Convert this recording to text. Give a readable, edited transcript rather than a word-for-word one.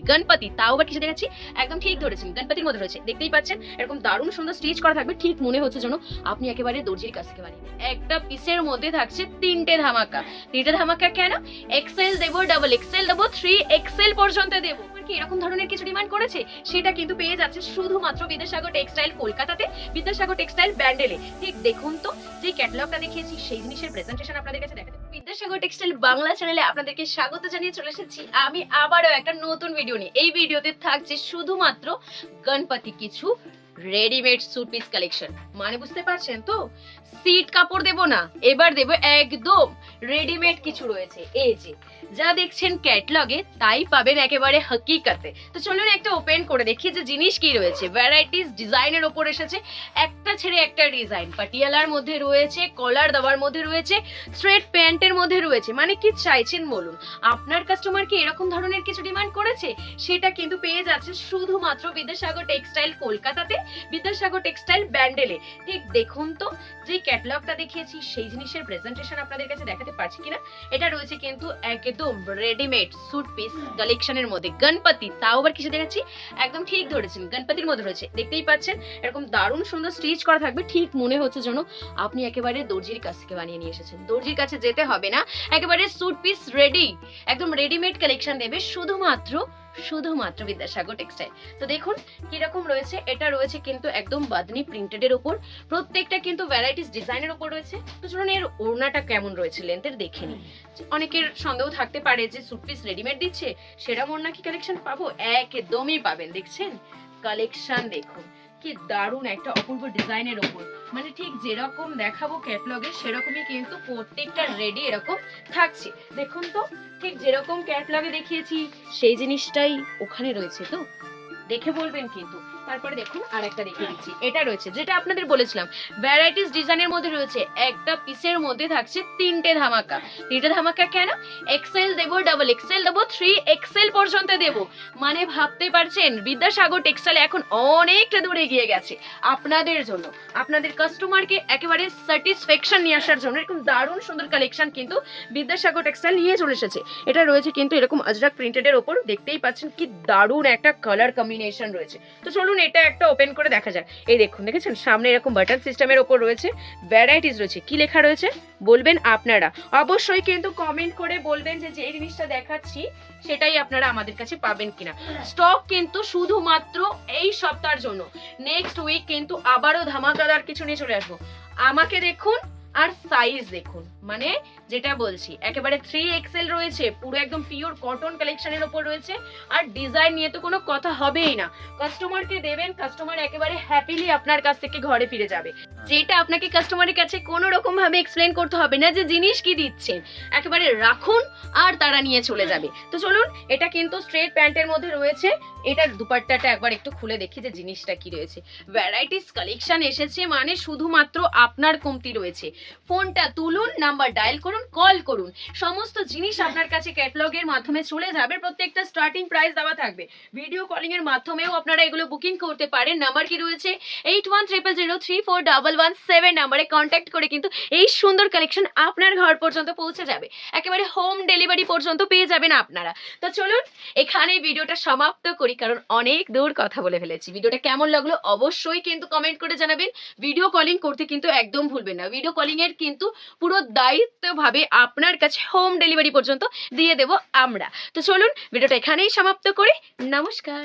গণপতি, তাও আবার কিসে দেখাচ্ছি, একদম ঠিক ধরেছেন, গণপতির মধ্যে রয়েছে। দেখতেই পাচ্ছেন এরকম দারুণ সুন্দর স্টিচ করা থাকবে, ঠিক মনে হচ্ছে যেন আপনি একেবারে দর্জির কাছ থেকে বানিয়ে একটা পিসের মধ্যে থাকছে তিনটে ধামাকা। তিনটে ধামাকা কেন? এক্সেল দেবো, ডাবল এক্সেল দেবো, 3XL পর্যন্ত দেবো। কি এরকম ধরনের কিছু ডিমান্ড করেছে, সেটা কিন্তু পেয়ে যাচ্ছে শুধুমাত্র বিদ্যাসাগর টেক্সটাইল কলকাতাতে, বিদ্যাসাগর টেক্সটাইল ব্যান্ডেলে। ঠিক দেখুন তো, যে ক্যাটালগটা দেখিয়েছি সেই জিনিসের প্রেজেন্টেশন আপনাদের কাছে দেখাতে। বিদ্যাসাগর টেক্সটাইল বাংলা চ্যানেলে আপনাদেরকে স্বাগত জানিয়ে চলে এসেছি আমি আবারও একটা নতুন ভিডিও নিয়ে। এই ভিডিওতে থাকছে শুধুমাত্র গণপতি কিছু রেডিমেড স্যুট পিস কালেকশন। মানে বুঝতে পারছেন তো, সিট কাপড় দেব না, এবার দেব একদম রেডিমেড কিছু রয়েছে। এই যে যা দেখছেন ক্যাটালগে তাই পাবেন একেবারে হকিকতে। তো চলুন একটা ওপেন করে দেখি যে জিনিস কি রয়েছে। ভ্যারাইটিস ডিজাইনের ওপর এসেছে, একটা ছেড়ে একটা ডিজাইন। পাটিয়ালার মধ্যে রয়েছে, কলার দেওয়ার মধ্যে রয়েছে, স্ট্রেট প্যান্টের মধ্যে রয়েছে। মানে কি চাইছেন বলুন? আপনার কাস্টমার কি এরকম ধরনের কিছু ডিমান্ড করেছে, সেটা কিন্তু পেয়ে যাচ্ছে শুধুমাত্র বিদ্যাসাগর টেক্সটাইল কলকাতাতে, বিদ্যাসাগর টেক্সটাইল ব্যান্ডেলে। ঠিক দেখুন তো, যে ক্যাটালগটা দেখিয়েছি সেই জিনিসের প্রেজেন্টেশন আপনাদের কাছে দেখাতে পারছি কিনা। এটা রয়েছে কিন্তু একদম রেডিমেড স্যুট পিস কালেকশনের মধ্যে। গণপতি, তাও আবার কিসে দেখাচ্ছি, একদম ঠিক ধরেছেন, গণপতির মধ্যে রয়েছে। দেখতেই পাচ্ছেন এরকম দারুণ সুন্দর স্টিচ করা থাকবে, ঠিক মনে হচ্ছে যেন আপনি একেবারে দর্জির কাছ থেকে বানিয়ে নিয়ে এসেছেন। দর্জির কাছে যেতে হবে না, একেবারে স্যুট পিস রেডি, একদম রেডিমেড কালেকশন দেবে শুধুমাত্র বিদ্যাসাগর টেক্সটাইল। তো দেখুন কিরকম রয়েছে। এটা রয়েছে কিন্তু একদম বাদনি প্রিন্টেড এর উপর, প্রত্যেকটা কিন্তু ভ্যারাইটিস ডিজাইনের উপর রয়েছে। তো চলুন এর ওড়নাটা কেমন রয়েছে লেন্থের দেখে নিই। অনেকের সন্দেহ থাকতে পারে যে স্যুট পিস রেডিমেড দিচ্ছে, সেরকম ওড়না কি কালেকশন পাবো? একদমই পাবেন। দেখছেন কালেকশন, দেখুন কি দারুণ একটা অপূর্ব ডিজাইনের উপর। মানে ঠিক যেরকম দেখাবো ক্যাটালগে সেরকমই কিন্তু প্রত্যেকটা রেডি এরকম থাকছে। দেখুন তো, ঠিক যেরকম ক্যাটালগে দেখিয়েছি সেই জিনিসটাই ওখানে রয়েছে। তো দেখে বলবেন কিন্তু। তারপরে দেখুন আর একটা দেখিয়ে দিচ্ছি। এটা রয়েছে যেটা আপনাদের বলেছিলাম, ভ্যারাইটিস ডিজাইনের মধ্যে রয়েছে, একটা পিসের মধ্যে থাকছে তিনটে ধামাকা। তিনটে ধামাকা কেন? এক্সেল দেবো, ডাবল এক্সেল দেবো, 3XL পর্যন্ত দেবো। মানে ভাবতে পারছেন বিদ্যাসাগর টেক্সটাইল এখন অনেকটা দূরে এগিয়ে গেছে আপনাদের জন্য, আপনাদের কাস্টমারকে একেবারে স্যাটিসফ্যাকশন নিয়ে আসার জন্য এরকম দারুণ সুন্দর কালেকশন কিন্তু বিদ্যাসাগর টেক্সটাইল নিয়ে চলে এসেছে। এটা রয়েছে কিন্তু এরকম আজরাক প্রিন্টেড এর ওপর। দেখতেই পাচ্ছেন কি দারুণ একটা কালার কম্বিনেশন রয়েছে। তো চলুন এটা একটা ওপেন করে দেখা যাক। এই দেখুন, দেখেছেন সামনে এরকম বাটন সিস্টেমের ওপর রয়েছে, ভ্যারাইটিস রয়েছে। কি লেখা রয়েছে বলবেন আপনারা, অবশ্যই কিন্তু কমেন্ট করে বলবেন যে যে জিনিসটা দেখাচ্ছি সেটাই আপনারা আমাদের কাছে পাবেন কিনা। স্টক কিন্তু শুধুমাত্র এই সপ্তাহের জন্য, নেক্সট উইক কিন্তু আবারও ধামাকাদার কিছু নিয়ে চলে আসবো। আমাকে দেখুন আর সাইজ দেখুন, মানে যেটা বলছি একেবারে 3XL রয়েছে, পুরো একদম পিওর কটন কালেকশনের ওপর রয়েছে। আর ডিজাইন নিয়ে তো কোনো কথা হবেই না, কাস্টমারকে দেবেন, কাস্টমার একেবারে হ্যাপিলি আপনার কাছ থেকে ঘরে ফিরে যাবে। যেটা আপনাকে কাস্টমারের কাছে কোনো রকম ভাবে এক্সপ্লেন করতে হবে না যে জিনিস কি দিচ্ছেন, একেবারে রাখুন আর তারা নিয়ে চলে যাবে। তো চলুন, এটা কিন্তু স্ট্রেট প্যান্টের মধ্যে রয়েছে। এটার দুপাট্টাটা একবার একটু খুলে দেখি যে জিনিসটা কি রয়েছে। ভ্যারাইটিস কালেকশন এসেছে, মানে শুধুমাত্র আপনার কমতি রয়েছে। ফোনটা তুলুন, নাম্বার ডায়াল করুন, কল করুন, সমস্ত জিনিস আপনার কাছে ক্যাটালগের মাধ্যমে চলে যাবে। প্রত্যেকটা স্টার্টিং প্রাইস দেওয়া থাকবে। ভিডিও কলিং এর মাধ্যমেও আপনারা এগুলো বুকিং করতে পারেন। নাম্বার কি রয়েছে 8100034117 নাম্বারে কন্ট্যাক্ট করে কিন্তু এই সুন্দর কালেকশন আপনার ঘর পর্যন্ত পৌঁছে যাবে, একেবারে হোম ডেলিভারি পর্যন্ত পেয়ে যাবেন আপনারা। তো চলুন এখানে ভিডিওটা সমাপ্ত করি, কারণ অনেক দূর কথা বলে ফেলেছি। ভিডিওটা কেমন লাগলো অবশ্যই কিন্তু কমেন্ট করে জানাবেন। ভিডিও কলিং করতে কিন্তু একদম ভুলবেন না, ভিডিও কলিং এর কিন্তু পুরো দায়িত্বভাবে আপনার কাছে হোম ডেলিভারি পর্যন্ত দিয়ে দেব আমরা। তো চলুন ভিডিওটা এখানেই সমাপ্ত করি। নমস্কার।